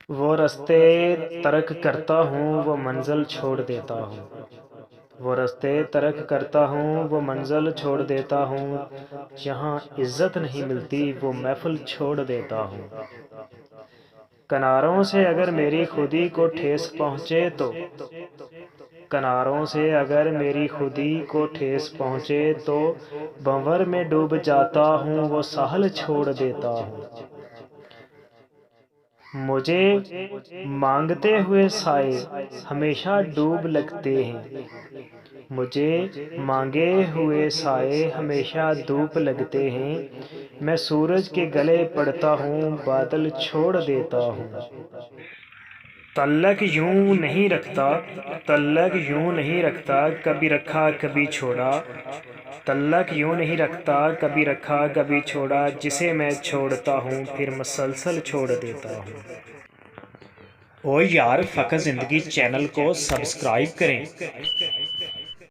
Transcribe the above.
وہ راستے ترک کرتا ہوں وہ منزل چھوڑ دیتا ہوں، وہ راستے ترک کرتا ہوں وہ منزل چھوڑ دیتا ہوں، جہاں عزت نہیں ملتی وہ محفل چھوڑ دیتا ہوں۔ کناروں سے اگر میری خودی کو ٹھیس پہنچے تو، کناروں سے اگر میری خودی کو ٹھیس پہنچے تو بھنور میں ڈوب جاتا ہوں وہ ساحل چھوڑ دیتا ہوں۔ مجھے مانگتے ہوئے سائے ہمیشہ ڈوب لگتے ہیں، مجھے مانگے ہوئے سائے ہمیشہ ڈوب لگتے ہیں، میں سورج کے گلے پڑتا ہوں بادل چھوڑ دیتا ہوں۔ تعلق یوں نہیں رکھتا، تعلق یوں نہیں رکھتا، کبھی رکھا کبھی چھوڑا، تعلق یوں نہیں رکھتا کبھی رکھا کبھی چھوڑا، جسے میں چھوڑتا ہوں پھر مسلسل چھوڑ دیتا ہوں۔ او یار فقط زندگی چینل کو سبسکرائب کریں۔